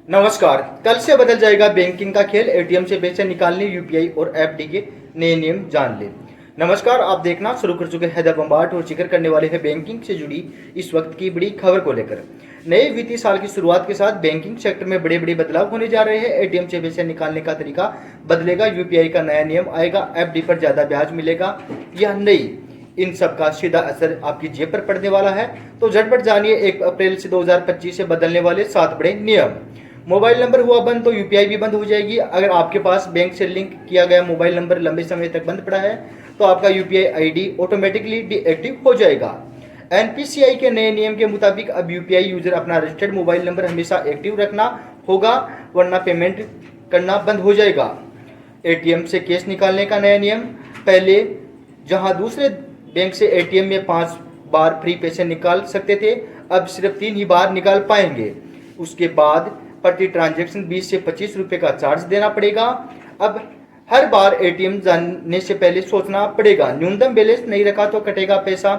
नमस्कार। कल से बदल जाएगा बैंकिंग का खेल। एटीएम से पैसे निकालने, यूपीआई और एफडी के नए नियम जान ले। नमस्कार, आप देखना शुरू कर चुके हैदर बम्बाट और जिक्र करने वाले हैं बैंकिंग से जुड़ी इस वक्त की बड़ी खबर को लेकर। नए वित्तीय साल की शुरुआत के साथ बैंकिंग सेक्टर में बड़े बड़े बदलाव होने जा रहे हैं। एटीएम से पैसे निकालने का तरीका बदलेगा, यूपीआई का नया नियम आएगा, एफडी पर ज्यादा ब्याज मिलेगा। यह नई इन सब का सीधा असर आपकी जेब पर पड़ने वाला है। तो झटपट जानिए 1 अप्रैल से 2025 से बदलने वाले 7 बड़े नियम। मोबाइल नंबर हुआ बंद तो यूपीआई भी बंद हो जाएगी। अगर आपके पास बैंक से लिंक किया गया मोबाइल नंबर लंबे समय तक बंद पड़ा है तो आपका यूपीआई आईडी ऑटोमेटिकली डीएक्टिव हो जाएगा। एनपीसीआई के नए नियम के मुताबिक अब यूपीआई यूजर अपना रजिस्टर्ड मोबाइल नंबर हमेशा एक्टिव रखना होगा, वरना पेमेंट करना बंद हो जाएगा। एटीएम से कैश निकालने का नया नियम। पहले जहां दूसरे बैंक से एटीएम में 5 बार फ्री पैसे निकाल सकते थे, अब सिर्फ 3 ही बार निकाल पाएंगे। उसके बाद प्रति ट्रांजैक्शन 20 से 25 रुपए का चार्ज देना पड़ेगा। अब हर बार एटीएम जाने से पहले सोचना पड़ेगा। न्यूनतम बैलेंस नहीं रखा तो कटेगा पैसा।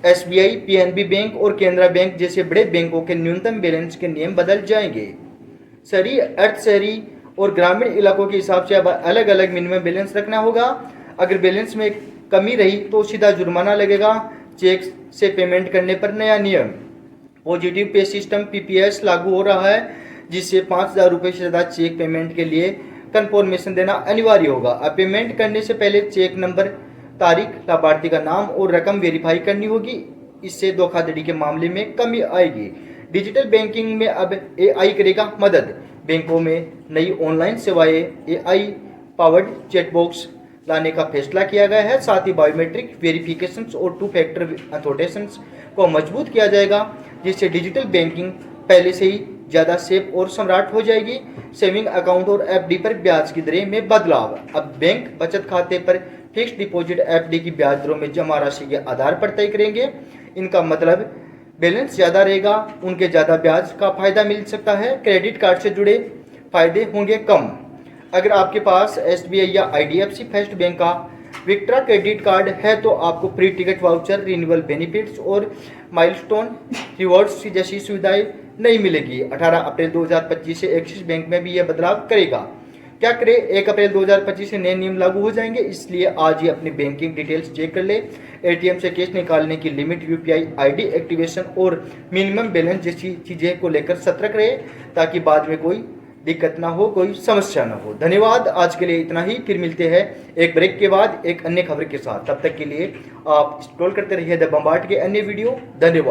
एसबीआई, पीएनबी बैंक और केनरा बैंक जैसे बड़े बैंकों के न्यूनतम बैलेंस के नियम बदल जाएंगे। शहरी, अर्ध शहरी और ग्रामीण इलाकों के हिसाब से अब अलग अलग मिनिमम बैलेंस रखना होगा। अगर बैलेंस में कमी रही तो सीधा जुर्माना लगेगा। चेक से पेमेंट करने पर नया नियम। पॉजिटिव पे सिस्टम पीपीएस लागू हो रहा है, जिससे 5,000 रुपये से ज़्यादा चेक पेमेंट के लिए कंफर्मेशन देना अनिवार्य होगा। अब पेमेंट करने से पहले चेक नंबर, तारीख, लाभार्थी का नाम और रकम वेरीफाई करनी होगी। इससे धोखाधड़ी के मामले में कमी आएगी। डिजिटल बैंकिंग में अब एआई करेगा मदद। बैंकों में नई ऑनलाइन सेवाएं, एआई पावर्ड चैटबॉक्स लाने का फैसला किया गया है। साथ ही बायोमेट्रिक वेरिफिकेशन और 2 फैक्टर ऑथेंटिकेशन को मजबूत किया जाएगा, जिससे डिजिटल बैंकिंग पहले से ही ज़्यादा सेफ और सम्राट हो जाएगी। सेविंग अकाउंट और एफडी पर ब्याज की दरें में बदलाव। अब बैंक बचत खाते पर फिक्स्ड डिपॉजिट एफडी की ब्याज दरों में जमा राशि के आधार पर तय करेंगे। इनका मतलब बैलेंस ज़्यादा रहेगा, उनके ज़्यादा ब्याज का फायदा मिल सकता है। क्रेडिट कार्ड से जुड़े फायदे होंगे कम। अगर आपके पास एसबीआई या आईडीएफसी फर्स्ट बैंक का विक्ट्रा क्रेडिट कार्ड है तो आपको free ticket voucher, renewal benefits और माइलस्टोन रिवॉर्ड्स जैसी सुविधाएं नहीं मिलेगी। 18 अप्रैल 2025 से एक्सिस बैंक में भी यह बदलाव करेगा। क्या करें? 1 अप्रैल 2025 से नए नियम लागू हो जाएंगे, इसलिए आज ही अपनी बैंकिंग डिटेल्स चेक कर ले। एटीएम से कैश निकालने की लिमिट, यूपीआई आईडी एक्टिवेशन और मिनिमम बैलेंस जैसी चीजें को लेकर सतर्क रहे, ताकि बाद में कोई दिक्कत ना हो, कोई समस्या ना हो। धन्यवाद। आज के लिए इतना ही। फिर मिलते हैं एक ब्रेक के बाद एक अन्य खबर के साथ। तब तक के लिए आप स्क्रॉल करते रहिए द बम्बाट के अन्य वीडियो। धन्यवाद।